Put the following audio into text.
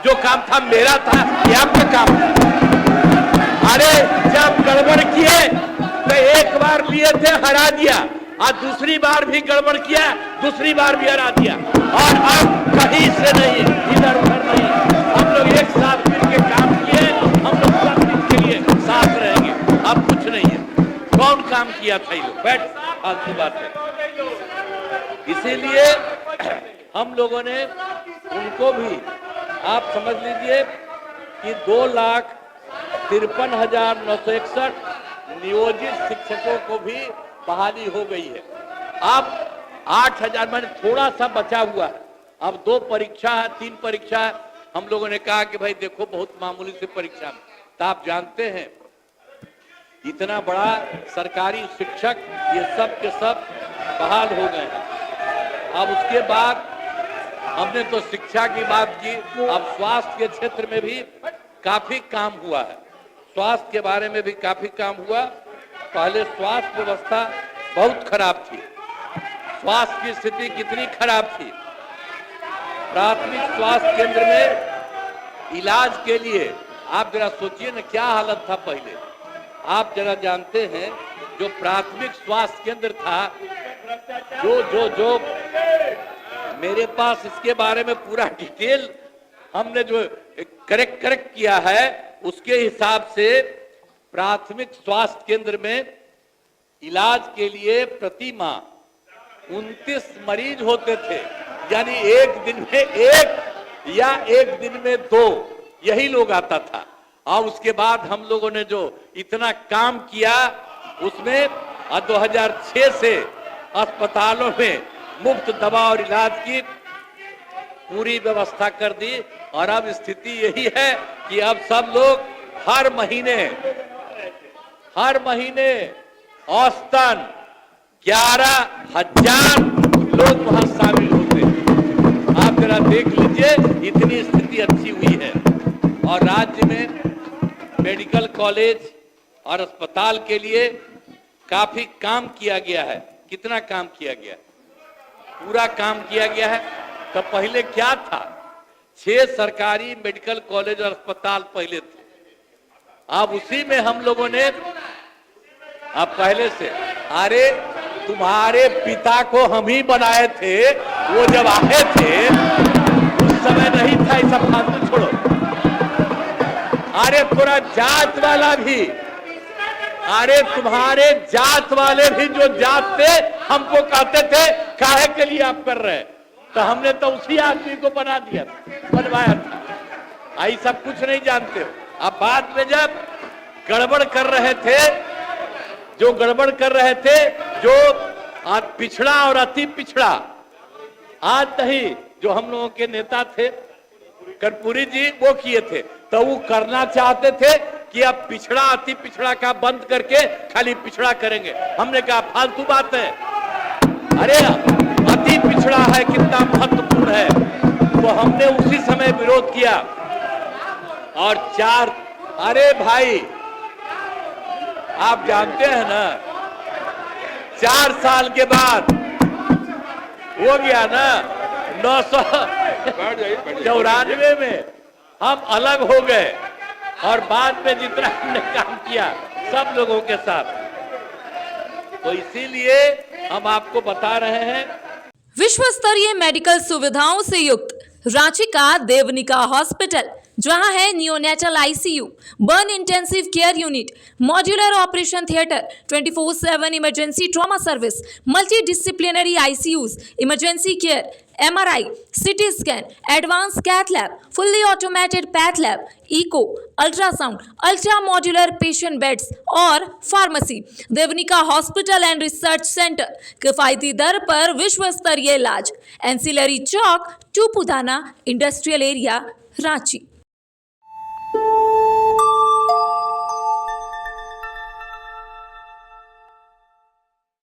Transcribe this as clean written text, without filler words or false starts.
जो काम था मेरा था, ये आपका काम था। अरे जब गड़बड़ किए तो एक बार लिए थे, हरा दिया, और दूसरी बार भी गड़बड़ किया, दूसरी बार भी हरा दिया, और अब कहीं से नहीं, इधर उधर नहीं, हम लोग एक साथ मिलकर काम किए, हम लोग सब दिन के लिए साथ रहेंगे। अब कुछ नहीं है। कौन काम किया था ये लोग? बैठ, फालतू बात है। इसीलिए हम लोगों ने उनको भी, आप समझ लीजिए कि 2,53,961 नियोजित शिक्षकों को भी बहाली हो गई है। अब 8,000 मैंने थोड़ा सा बचा हुआ है। अब 2 परीक्षा है, 3 परीक्षा है। हम लोगों ने कहा कि भाई देखो बहुत मामूली सी परीक्षा में, तो आप जानते हैं इतना बड़ा सरकारी शिक्षक ये सब के सब बहाल हो गए हैं। अब उसके बाद हमने तो शिक्षा की बात की, अब स्वास्थ्य के क्षेत्र में भी काफी काम हुआ है। स्वास्थ्य के बारे में भी काफी काम हुआ। पहले स्वास्थ्य व्यवस्था बहुत खराब थी। स्वास्थ्य की स्थिति कितनी खराब थी। प्राथमिक स्वास्थ्य केंद्र में इलाज के लिए आप जरा सोचिए ना क्या हालत था पहले। आप जरा जानते हैं जो प्राथमिक स्वास्थ्य केंद्र था, जो मेरे पास इसके बारे में पूरा डिटेल हमने जो करेक्ट किया है, उसके हिसाब से प्राथमिक स्वास्थ्य केंद्र में इलाज के लिए प्रति माह 29 मरीज होते थे। यानी एक दिन में 1 या एक दिन में 2 यही लोग आता था। और उसके बाद हम लोगों ने जो इतना काम किया, उसमें 2006 से अस्पतालों में मुफ्त दवा और इलाज की पूरी व्यवस्था कर दी। और अब स्थिति यही है कि अब सब लोग हर महीने औसतन 11,000 लोग वहां शामिल होते हैं। आप जरा देख लीजिए, इतनी स्थिति अच्छी हुई है। और राज्य में मेडिकल कॉलेज और अस्पताल के लिए काफी काम किया गया है। कितना काम किया गया? पूरा काम किया गया है। तो पहले क्या था? 6 सरकारी मेडिकल कॉलेज और अस्पताल पहले थे। अब उसी में हम लोगों ने अब पहले से, अरे तुम्हारे पिता को हम ही बनाए थे, वो जब आए थे उस समय नहीं था। ये सब फालतू छोड़ो। अरे पूरा जात वाला भी, अरे तुम्हारे जात वाले भी जो जात थे हमको कहते थे काहे के लिए आप कर रहे हैं, तो हमने तो उसी आदमी को बनवाया था। आई सब कुछ नहीं जानते हो। अब बाद में जब गड़बड़ कर रहे थे, जो आज पिछड़ा और अति पिछड़ा, आज नहीं, जो हम लोगों के नेता थे कर्पूरी जी, वो किए थे। तो वो करना चाहते थे कि अब पिछड़ा अति पिछड़ा का बंद करके खाली पिछड़ा करेंगे। हमने कहा फालतू बात है। अरे अति पिछड़ा है कितना महत्वपूर्ण है, तो हमने उसी समय विरोध किया। और 4, अरे भाई आप जानते हैं ना, 4 साल के बाद हो गया ना 994 में हम अलग हो गए। और बाद में जितना हमने काम किया सब लोगों के साथ, तो इसीलिए हम आपको बता रहे हैं। विश्व स्तरीय मेडिकल सुविधाओं से युक्त रांची का देवनिका हॉस्पिटल, जहां है neonatal ICU, burn intensive care unit, modular operation theatre, 24/7 emergency trauma service, multi disciplinary ICUs, emergency care, MRI, CT scan, advance cath lab, fully automated path lab, echo, ultrasound, ultra modular patient beds और pharmacy. Devnika hospital and research centre, किफायती दर पर विश्व स्तरीय इलाज। Ancillary चौक, Tupudana industrial area, Ranchi.